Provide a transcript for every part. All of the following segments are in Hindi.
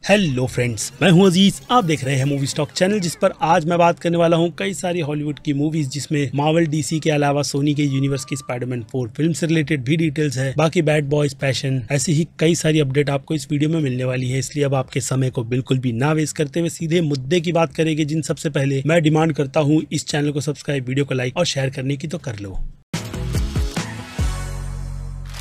हेलो फ्रेंड्स, मैं हूं अजीज। आप देख रहे हैं मूवी स्टॉक चैनल, जिस पर आज मैं बात करने वाला हूं कई सारी हॉलीवुड की मूवीज, जिसमें मार्वल, डीसी के अलावा सोनी के यूनिवर्स की स्पाइडरमैन 4 फिल्म से रिलेटेड भी डिटेल्स है। बाकी बैड बॉयज, पैशन, ऐसी ही कई सारी अपडेट आपको इस वीडियो में मिलने वाली है। इसलिए अब आपके समय को बिल्कुल भी ना वेस्ट करते हुए सीधे मुद्दे की बात करेंगे, जिन सबसे पहले मैं डिमांड करता हूँ इस चैनल को सब्सक्राइब, वीडियो को लाइक और शेयर करने की तो कर लो।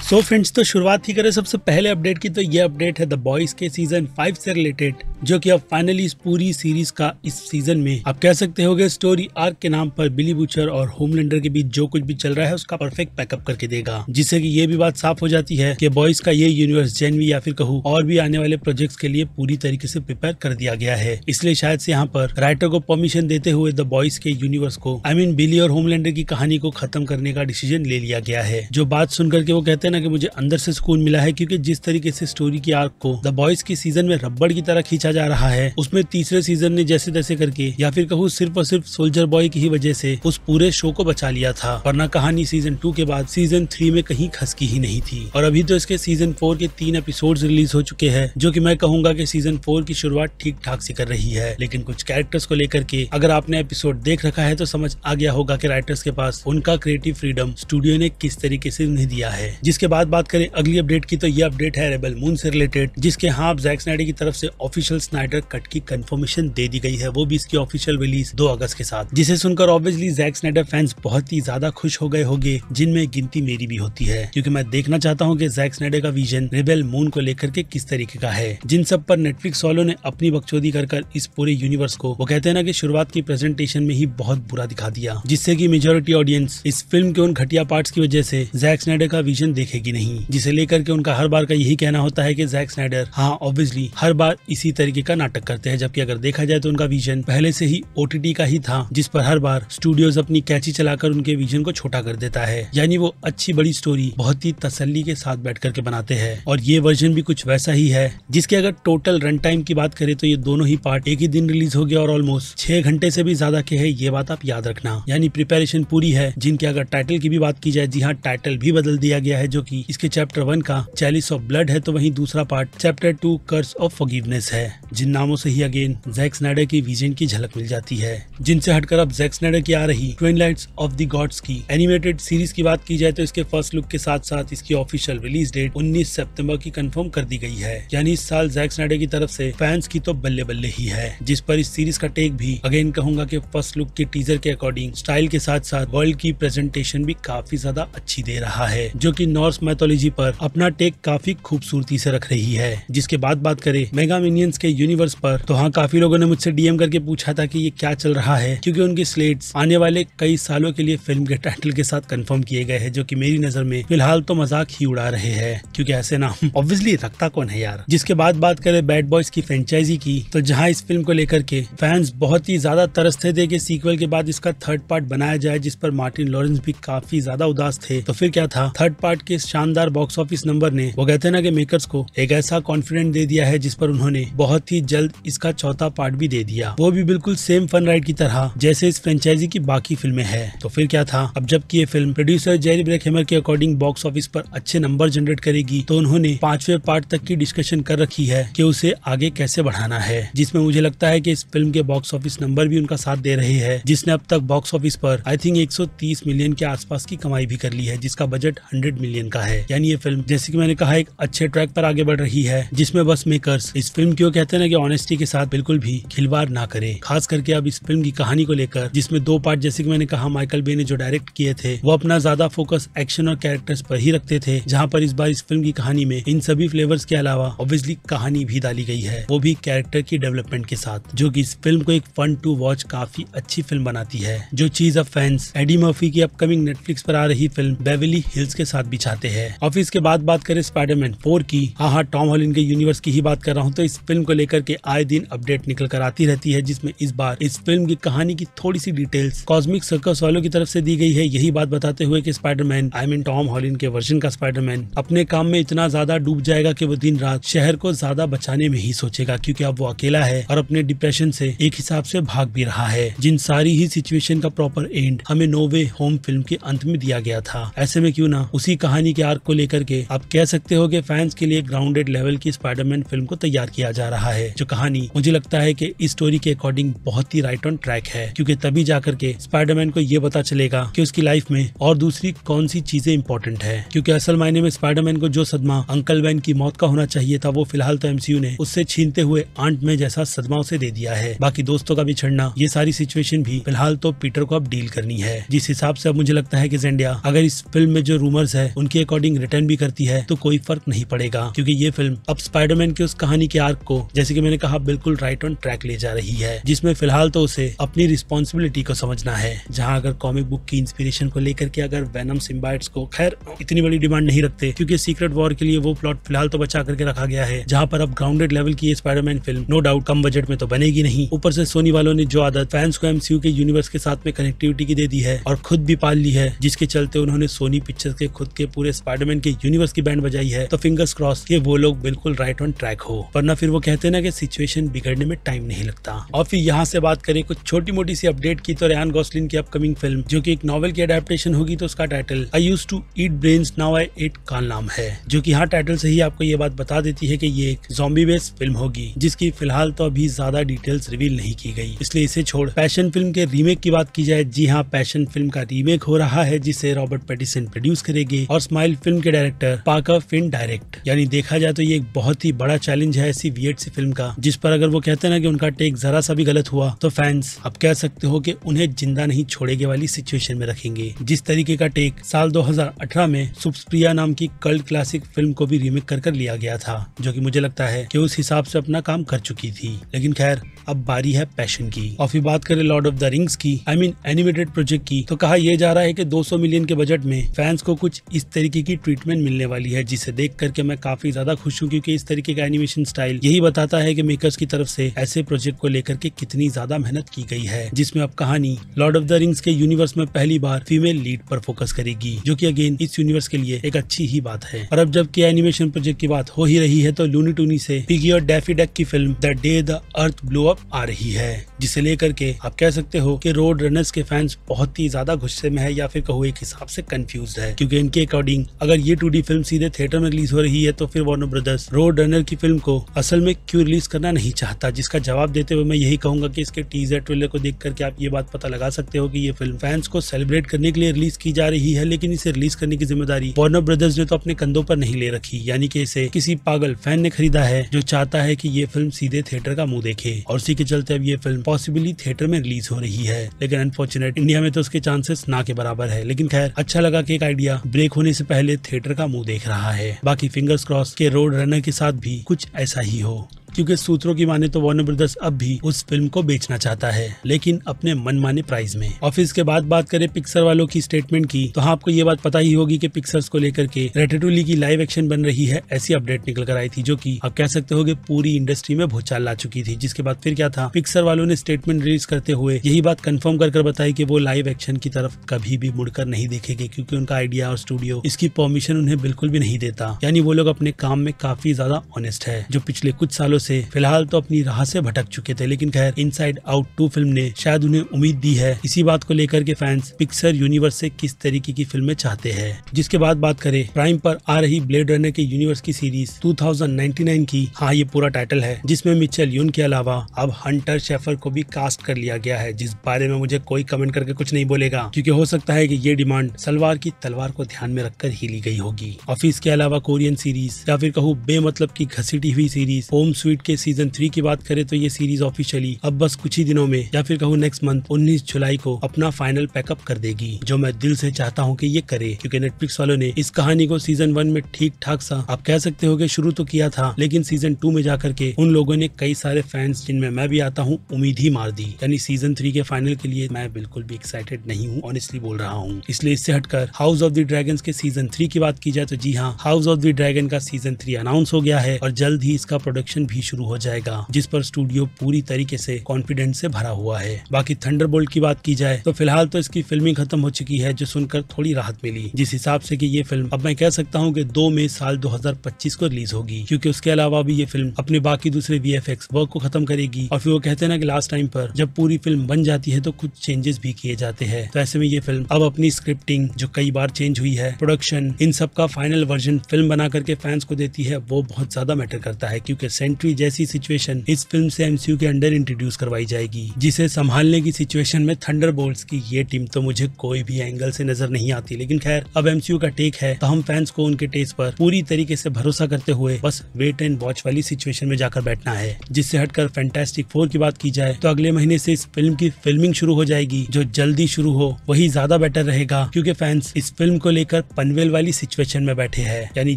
सो फ्रेंड्स, तो शुरुआत ही करें सबसे पहले अपडेट की। तो ये अपडेट है द बॉयज के सीजन 5 से रिलेटेड, जो कि अब फाइनली इस पूरी सीरीज का इस सीजन में आप कह सकते होगे स्टोरी आर्क के नाम पर बिली बूचर और होमलैंडर के बीच जो कुछ भी चल रहा है उसका परफेक्ट पैकअप करके देगा, जिससे कि ये भी बात साफ हो जाती है कि बॉयज का ये यूनिवर्स जेनवी या फिर कहूँ और भी आने वाले प्रोजेक्ट्स के लिए पूरी तरीके से प्रिपेयर कर दिया गया है। इसलिए शायद से यहाँ पर राइटर को परमिशन देते हुए द बॉयज के यूनिवर्स को बिली और होमलैंडर की कहानी को खत्म करने का डिसीजन ले लिया गया है। जो बात सुनकर के वो कहते हैं ना कि मुझे अंदर से सुकून मिला है, क्योंकि जिस तरीके से स्टोरी की आर्क को द बॉयज के सीजन में रबड़ की तरह खींचा जा रहा है, उसमें तीसरे सीजन ने जैसे तैसे करके या फिर कहूँ सिर्फ और सिर्फ सोल्जर बॉय की ही वजह से उस पूरे शो को बचा लिया था, वरना कहानी सीजन 2 के बाद सीजन 3 में कहीं खसकी ही नहीं थी। और अभी तो इसके सीजन 4 के 3 एपिसोड्स रिलीज हो चुके हैं, जो कि मैं कहूंगा कि सीजन 4 की शुरुआत ठीक ठाक से कर रही है। लेकिन कुछ कैरेक्टर्स को लेकर के अगर आपने एपिसोड देख रखा है तो समझ आ गया होगा कि राइटर्स के पास उनका क्रिएटिव फ्रीडम स्टूडियो ने किस तरीके से उन्हें दिया है। जिसके बाद बात करें अगली अपडेट की, तो ये अपडेट है रेबल मून से रिलेटेड, जिसके जैक स्नाइडर की तरफ से ऑफिशियल स्नाइडर कट की कंफर्मेशन दे दी गई है, वो भी इसकी ऑफिशियल रिलीज 2 अगस्त के साथ, जिसे सुनकर ऑब्वियसली जैक स्नाइडर फैंस बहुत ही ज्यादा खुश हो गए होंगे, जिनमें गिनती मेरी भी होती है, क्योंकि मैं देखना चाहता हूँ कि जैक स्नाइडर का विजन रेबल मून को लेकर के किस तरीके का है। जिन सब पर नेटफ्लिक्स वालों ने अपनी बकचोदी कर इस पूरे यूनिवर्स को, वो कहते हैं ना कि शुरुआत की प्रेजेंटेशन में ही बहुत बुरा दिखा दिया, जिससे कि मेजॉरिटी ऑडियंस इस फिल्म के उन घटिया पार्ट्स की वजह से जैक स्नाइडर का विजन देखेगी नहीं, जिसे लेकर के उनका हर बार का यही कहना होता है कि जैक स्नाइडर ऑब्वियसली हर बार इसी तरीके का नाटक करते हैं, जबकि अगर देखा जाए तो उनका विजन पहले से ही ओटीटी का ही था, जिस पर हर बार स्टूडियोज अपनी कैची चलाकर उनके विजन को छोटा कर देता है। यानी वो अच्छी बड़ी स्टोरी बहुत ही तसल्ली के साथ बैठ करके बनाते हैं, और ये वर्जन भी कुछ वैसा ही है, जिसके अगर टोटल रन टाइम की बात करें तो ये दोनों ही पार्ट एक ही दिन रिलीज हो गया और ऑलमोस्ट 6 घंटे से भी ज्यादा के है, ये बात आप याद रखना। यानी प्रिपरेशन पूरी है। जिनके अगर टाइटल की भी बात की जाए, जी हाँ, टाइटल भी बदल दिया गया है, जो कि इसके चैप्टर 1 का चैलिस ऑफ ब्लड है, तो वहीं दूसरा part chapter 2 curse of forgiveness है। जिन नामों से ही अगेन जैक स्नाइडर की विजन की झलक मिल जाती है। जिनसे हटकर अब जैक स्नाइडर की आ रही ट्विलाइट्स ऑफ द गॉड्स की एनिमेटेड सीरीज की बात की जाए तो इसके फर्स्ट लुक के साथ साथ इसकी ऑफिशियल रिलीज डेट 19 सितंबर की कंफर्म कर दी गई है। यानी इस साल जैक स्नाइडर की तरफ से फैंस की तो बल्ले बल्ले ही है, जिस पर इस सीरीज का टेक भी अगेन कहूंगा कि फर्स्ट लुक के टीजर के अकॉर्डिंग स्टाइल के साथ साथ वर्ल्ड की प्रेजेंटेशन भी काफी ज्यादा अच्छी दे रहा है, जो कि नॉर्स मैथोलॉजी पर अपना टेक काफी खूबसूरती से रख रही है। जिसके बाद बात करें मेगा मिनियंस के यूनिवर्स पर, तो काफी लोगों ने मुझसे डीएम करके पूछा था कि ये क्या चल रहा है, क्योंकि उनके स्लेट्स आने वाले कई सालों के लिए फिल्म के टाइटल के साथ कंफर्म किए गए हैं, जो कि मेरी नजर में फिलहाल तो मजाक ही उड़ा रहे हैं, क्योंकि ऐसे नाम ऑब्वियसली रखता कौन है यार। जिसके बाद बात करें बैड बॉयज की फ्रेंचाइजी की, तो जहां इस फिल्म को लेकर के फैंस बहुत ही ज्यादा तरसते थे कि सीक्वल के बाद इसका थर्ड पार्ट बनाया जाए, जिस पर मार्टिन लॉरेंस भी काफी ज्यादा उदास थे। तो फिर क्या था, थर्ड पार्ट के शानदार बॉक्स ऑफिस नंबर ने, वो कहते हैं ना कि मेकर्स को एक ऐसा कॉन्फिडेंट दे दिया है, जिस पर उन्होंने बहुत ही जल्द इसका चौथा पार्ट भी दे दिया, वो भी बिल्कुल सेम फन राइड की तरह जैसे इस फ्रेंचाइजी की बाकी फिल्में हैं। तो फिर क्या था, अब जबकि ये फिल्म प्रोड्यूसर जेरी ब्रेकहैमर के अकॉर्डिंग बॉक्स ऑफिस पर अच्छे नंबर जनरेट करेगी, तो उन्होंने 5वें पार्ट तक की डिस्कशन कर रखी है कि उसे आगे कैसे बढ़ाना है, जिसमें मुझे लगता है कि इस फिल्म के बॉक्स ऑफिस नंबर भी उनका साथ दे रहे हैं, जिसने अब तक बॉक्स ऑफिस पर आई थिंक 130 मिलियन के आसपास की कमाई भी कर ली है, जिसका बजट 100 मिलियन का है। यानी ये फिल्म जैसे कि मैंने कहा एक अच्छे ट्रैक पर आगे बढ़ रही है, जिसमें बस मेकर्स इस फिल्म क्यों कहते हैं ना कि ऑनेस्टी के साथ बिल्कुल भी खिलवाड़ ना करे। खास करके अब इस फिल्म की कहानी को लेकर, जिसमें 2 पार्ट जैसे कि मैंने कहा माइकल बे ने जो डायरेक्ट किए थे, वो अपना ज्यादा फोकस एक्शन और कैरेक्टर्स पर ही रखते थे, जहां पर इस बार इस फिल्म की कहानी में इन सभी फ्लेवर्स के अलावा ऑब्वियसली कहानी भी डाली गई है, वो भी कैरेक्टर की डेवलपमेंट के साथ, जो कि इस फिल्म को एक फन टू वॉच काफी अच्छी फिल्म बनाती है, जो चीज अब फैंस एडी मर्फी की अपकमिंग नेटफ्लिक्स पर आ रही फिल्म बेवरली हिल्स के साथ भी चाहते हैं। और इसके बाद बात करें स्पाइडरमैन 4 की, टॉम हॉलैंड के यूनिवर्स की ही बात कर रहा हूँ, तो इस फिल्म को लेकर के आए दिन अपडेट निकल कर आती रहती है, जिसमें इस बार इस फिल्म की कहानी की थोड़ी सी डिटेल्स कॉस्मिक सर्कस वालों की तरफ से दी गई है, यही बात बताते हुए कि स्पाइडरमैन टॉम हॉलैंड के वर्जन का स्पाइडरमैन अपने काम में इतना ज्यादा डूब जाएगा कि वो दिन रात शहर को ज्यादा बचाने में ही सोचेगा, क्योंकि अब वो अकेला है और अपने डिप्रेशन से एक हिसाब से भाग भी रहा है। जिन सारी ही सिचुएशन का प्रॉपर एंड हमें नो वे होम फिल्म के अंत में दिया गया था, ऐसे में क्यों ना उसी कहानी कहानी के आर्क को लेकर के आप कह सकते हो कि फैंस के लिए ग्राउंडेड लेवल की स्पाइडरमैन फिल्म को तैयार किया जा रहा है। जो कहानी मुझे लगता है कि इस स्टोरी के अकॉर्डिंग बहुत ही राइट ऑन ट्रैक है, क्योंकि तभी जाकर के स्पाइडरमैन को ये पता चलेगा कि उसकी लाइफ में और दूसरी कौन सी चीजें इंपॉर्टेंट है। क्योंकि असल मायने में स्पाइडरमैन को जो सदमा अंकल बेन की मौत का होना चाहिए था, वो फिलहाल तो एमसीयू ने उससे छीनते हुए आंट में जैसा सदमा उसे दे दिया है। बाकी दोस्तों का बिछड़ना, ये सारी सिचुएशन भी फिलहाल तो पीटर को अब डील करनी है। जिस हिसाब से अब मुझे लगता है कि ज़ेंडिया अगर इस फिल्म में जो रूमर्स है उनके अकॉर्डिंग रिटर्न भी करती है तो कोई फर्क नहीं पड़ेगा, क्योंकि ये फिल्म अब स्पाइडरमैन की उस कहानी के आर्क को, जैसे कि मैंने कहा, बिल्कुल राइट ऑन ट्रैक ले जा रही है, जिसमें फिलहाल तो उसे अपनी रिस्पॉन्सिबिलिटी को समझना है। जहां अगर कॉमिक बुक की इंस्पिरेशन को लेकर के अगर वेनम सिम्बाइट्स को खैर इतनी बड़ी डिमांड नहीं रखते, क्योंकि सीक्रेट वॉर के लिए वो प्लॉट फिलहाल तो बचा करके रखा गया है, जहां पर अब ग्राउंडेड लेवल की ये स्पाइडरमैन फिल्म नो डाउट कम बजट में तो बनेगी नहीं। ऊपर से सोनी वालों ने जो आदत फैंस को एमसीयू के यूनिवर्स के साथ में कनेक्टिविटी की दे दी है और खुद भी पाल ली है, जिसके चलते उन्होंने सोनी पिक्चर्स के खुद के पूरे स्पाइडरमैन के यूनिवर्स की बैंड बजाई है, तो फिंगर्स क्रॉस कि वो लोग बिल्कुल राइट ऑन ट्रैक हो, वरना फिर वो कहते हैं ना कि सिचुएशन बिगड़ने में टाइम नहीं लगता। और फिर यहाँ से बात करें कुछ छोटी मोटी सी अपडेट की, तो रेयान गॉसलिन की अपकमिंग फिल्म जो कि एक नॉवेल की अडेप्टेशन होगी, तो उसका title I used to eat brains now I eat kale नाम है, जो कि यहाँ टाइटल से ही आपको ये बात बता देती है कि ये एक ज़ॉम्बी बेस्ड फिल्म होगी, जिसकी फिलहाल तो अभी ज्यादा डिटेल्स रिवील नहीं की गई। इसलिए इसे छोड़ पैशन फिल्म के रीमेक की बात की जाए, जी हाँ, पैशन फिल्म का रीमेक हो रहा है, जिसे रॉबर्ट पैटिसन प्रोड्यूस करेगी और स्माइल फिल्म के डायरेक्टर पार्कर फिन डायरेक्ट। यानी देखा जाए तो ये एक बहुत ही बड़ा चैलेंज है ऐसी वियर्ड सी फिल्म का, जिस पर अगर वो कहते हैं ना कि उनका टेक जरा सा भी गलत हुआ तो फैंस अब कह सकते हो कि उन्हें जिंदा नहीं छोड़ेगे वाली सिचुएशन में रखेंगे। जिस तरीके का टेक साल 2018 में सुप्रिया नाम की कल्ट क्लासिक फिल्म को भी रीमेक कर लिया गया था, जो कि मुझे लगता है कि उस हिसाब से अपना काम कर चुकी थी। लेकिन खैर अब बारी है पैशन की। और फिर बात करें लॉर्ड ऑफ द रिंग्स की, आई मीन एनिमेटेड प्रोजेक्ट की, तो कहा यह जा रहा है कि 200 मिलियन के बजट में फैंस को कुछ इस तरीके की ट्रीटमेंट मिलने वाली है, जिसे देख करके मैं काफी ज्यादा खुश हूँ, क्योंकि इस तरीके का एनिमेशन स्टाइल यही बताता है कि मेकर्स की तरफ से ऐसे प्रोजेक्ट को लेकर के कितनी ज्यादा मेहनत की गई है, जिसमें अब कहानी लॉर्ड ऑफ द रिंग्स के यूनिवर्स में पहली बार फीमेल लीड पर फोकस करेगी, जो कि अगेन इस यूनिवर्स के लिए एक अच्छी ही बात है। और अब जबकि एनिमेशन प्रोजेक्ट की बात हो ही रही है, तो लूनी टूनी से पिगी और डैफी डक की film the day the earth blew up आ रही है, जिसे लेकर के आप कह सकते हो कि रोड रनर्स के फैंस बहुत ही ज्यादा गुस्से में है, या फिर कहो एक हिसाब से कंफ्यूज्ड है, क्योंकि इनके अकॉर्डिंग अगर ये 2D फिल्म सीधे थिएटर में रिलीज हो रही है, तो फिर वार्नर ब्रदर्स रोड रनर की फिल्म को असल में क्यों रिलीज करना नहीं चाहता। जिसका जवाब देते हुए मैं यही कहूंगा कि इसके टीजर ट्रेलर को देख करके आप ये बात पता लगा सकते हो कि ये फिल्म फैंस को सेलिब्रेट करने के लिए रिलीज की जा रही है, लेकिन इसे रिलीज करने की जिम्मेदारी वार्नर ब्रदर्स ने तो अपने कंधों पर नहीं ले रखी, यानी कि इसे किसी पागल फैन ने खरीदा है जो चाहता है कि ये फिल्म सीधे थिएटर का मुंह देखे, और उसी के चलते अब ये फिल्म पॉसिबली थिएटर में रिलीज हो रही है। लेकिन अनफॉर्चुनेट इंडिया में तो उसके चांसेस ना के बराबर है। लेकिन खैर अच्छा लगा कि एक आइडिया ब्रेक होने से पहले थिएटर का मुंह देख रहा है। बाकी फिंगर्स क्रॉस के रोड रनर के साथ भी कुछ ऐसा ही हो, क्योंकि सूत्रों की माने तो वार्नर ब्रदर्स अब भी उस फिल्म को बेचना चाहता है, लेकिन अपने मनमाने प्राइस में। ऑफिस के बाद बात करें पिक्सर वालों की स्टेटमेंट की, तो हाँ, आपको ये बात पता ही होगी कि पिक्सर्स को लेकर के रैटेटुली की लाइव एक्शन बन रही है, ऐसी अपडेट निकल कर आई थी, जो कि आप कह सकते हो कि पूरी इंडस्ट्री में भूचाल ला चुकी थी। जिसके बाद फिर क्या था, पिक्सर वालों ने स्टेटमेंट रिलीज करते हुए यही बात कंफर्म कर बताई कि वो लाइव एक्शन की तरफ कभी भी मुड़कर नहीं देखेंगे, क्योंकि उनका आइडिया और स्टूडियो इसकी परमिशन उन्हें बिल्कुल भी नहीं देता। यानी वो लोग अपने काम में काफी ज्यादा ऑनेस्ट है, जो पिछले कुछ सालों से फिलहाल तो अपनी राह से भटक चुके थे। लेकिन खैर इनसाइड आउट 2 फिल्म ने शायद उन्हें उम्मीद दी है इसी बात को लेकर के फैंस पिक्सर यूनिवर्स से किस तरीके की फिल्में चाहते हैं। जिसके बाद बात करें प्राइम पर आ रही ब्लेड रनर के यूनिवर्स की सीरीज 2099 की, हाँ ये पूरा टाइटल है, जिसमें मिचेल यून के अलावा अब हंटर शेफर को भी कास्ट कर लिया गया है, जिस बारे में मुझे कोई कमेंट करके कुछ नहीं बोलेगा, क्योंकि हो सकता है कि ये डिमांड सलवार की तलवार को ध्यान में रखकर ही ली गई होगी। ऑफिस के अलावा कोरियन सीरीज या फिर कहूँ बेमतलब की घसीटी हुई सीरीज होम स्वीट के सीजन 3 की बात करें तो ये सीरीज ऑफिशियली अब बस कुछ ही दिनों में या फिर कहूँ नेक्स्ट मंथ 19 जुलाई को अपना फाइनल पैकअप कर देगी, जो मैं दिल से चाहता हूँ कि ये करे, क्योंकि नेटफ्लिक्स वालों ने इस कहानी को सीजन 1 में ठीक ठाक सा आप कह सकते हो कि शुरू तो किया था, लेकिन सीजन 2 में जाकर के उन लोगों ने कई सारे फैंस जिनमें मैं भी आता हूँ उम्मीद ही मार दी। यानी सीजन 3 के फाइनल के लिए मैं बिल्कुल भी एक्साइटेड नहीं हूँ, ऑनेस्टली बोल रहा हूँ। इसलिए इससे हटकर हाउस ऑफ द ड्रैगन्स के सीजन 3 की बात की जाए तो जी हाँ, हाउस ऑफ द ड्रैगन का सीजन 3 अनाउंस हो गया है और जल्द ही इसका प्रोडक्शन भी भी शुरू हो जाएगा, जिस पर स्टूडियो पूरी तरीके से कॉन्फिडेंस से भरा हुआ है। बाकी थंडरबोल्ट की बात की जाए तो फिलहाल तो इसकी फिल्मिंग खत्म हो चुकी है, जो सुनकर थोड़ी राहत मिली, जिस हिसाब से कि ये फिल्म अब मैं कह सकता हूँ कि 2 मई साल 2025 को रिलीज होगी, क्योंकि उसके अलावा भी ये फिल्म अपने बाकी दूसरे VFX वर्क को खत्म करेगी। और फिर वो कहते हैं ना कि लास्ट टाइम पर जब पूरी फिल्म बन जाती है तो कुछ चेंजेस भी किए जाते हैं। तो ऐसे में ये फिल्म अब अपनी स्क्रिप्टिंग जो कई बार चेंज हुई है, प्रोडक्शन, इन सब का फाइनल वर्जन फिल्म बना करके फैंस को देती है, वो बहुत ज्यादा मैटर करता है, क्योंकि सेंट्री जैसी सिचुएशन इस फिल्म से MCU के अंडर इंट्रोड्यूस करवाई जाएगी, जिसे संभालने की सिचुएशन में थंडरबोल्ट्स की ये टीम तो मुझे कोई भी एंगल से नजर नहीं आती। लेकिन खैर, अब MCU का टेक है तो हम फैंस को उनके टेस्ट पर पूरी तरीके से भरोसा करते हुए बस वेट एंड वॉच वाली सिचुएशन में जाकर बैठना है। जिससे हटकर फैंटास्टिक 4 की बात की जाए तो अगले महीने से इस फिल्म की फिल्मिंग शुरू हो जाएगी। जो जल्दी शुरू हो वही ज्यादा बेटर रहेगा, क्योंकि फैंस इस फिल्म को लेकर पनवेल वाली सिचुएशन में बैठे हैं, यानी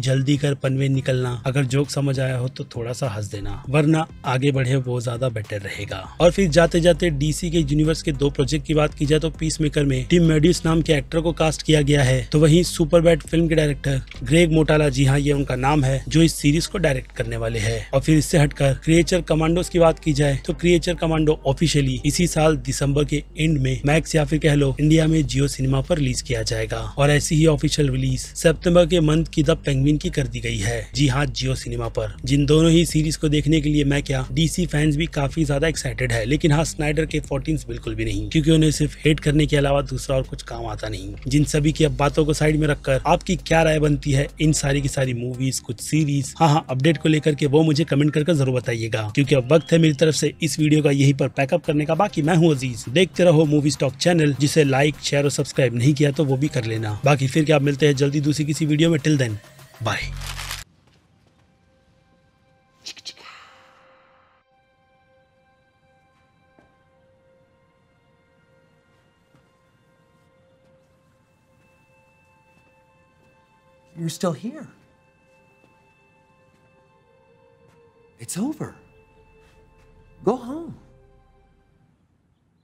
जल्दी कर पनवेल निकलना। अगर जोक समझ आया हो तो थोड़ा सा हंस देना, वरना आगे बढ़े वो ज्यादा बेटर रहेगा। और फिर जाते जाते DC के यूनिवर्स के 2 प्रोजेक्ट की बात की जाए तो पीसमेकर में टिम मेड्यूस नाम के एक्टर को कास्ट किया गया है। तो वहीं सुपरबैड फिल्म के डायरेक्टर ग्रेग मोटाला, जी हाँ ये उनका नाम है, जो इस सीरीज को डायरेक्ट करने वाले हैं। और फिर इससे हटकर क्रिएचर कमांडोज की बात की जाए तो क्रिएचर कमांडो ऑफिशियली इसी साल दिसंबर के एंड में मैक्स या फिर कह लो इंडिया में जियो सिनेमा पर रिलीज किया जाएगा। और ऐसी ही ऑफिशियल रिलीज सितंबर के मंथ की द पेंगुइन की कर दी गई है, जी हाँ जियो सिनेमा पर। जिन दोनों ही सीरीज को देखने के लिए मैं क्या DC फैंस भी काफी ज्यादा एक्साइटेड है। लेकिन हाँ, स्नाइडर के 14 बिल्कुल भी नहीं, क्योंकि उन्हें सिर्फ हेट करने के अलावा दूसरा और कुछ काम आता नहीं। जिन सभी की अब बातों को साइड में रखकर आपकी क्या राय बनती है इन सारी की सारी मूवीज, कुछ सीरीज, हाँ अपडेट को लेकर के वो मुझे कमेंट करके जरूर बताइएगा, क्योंकि अब वक्त है मेरी तरफ से इस वीडियो का यहीं पर पैकअप करने का। बाकी मैं हूँ अजीज, देखते रहो मूवी स्टॉक चैनल, जिसे लाइक, शेयर और सब्सक्राइब नहीं किया तो वो भी कर लेना। बाकी फिर क्या मिलते हैं जल्दी दूसरी किसी वीडियो में। Till then bye. You're still here. It's over. Go home.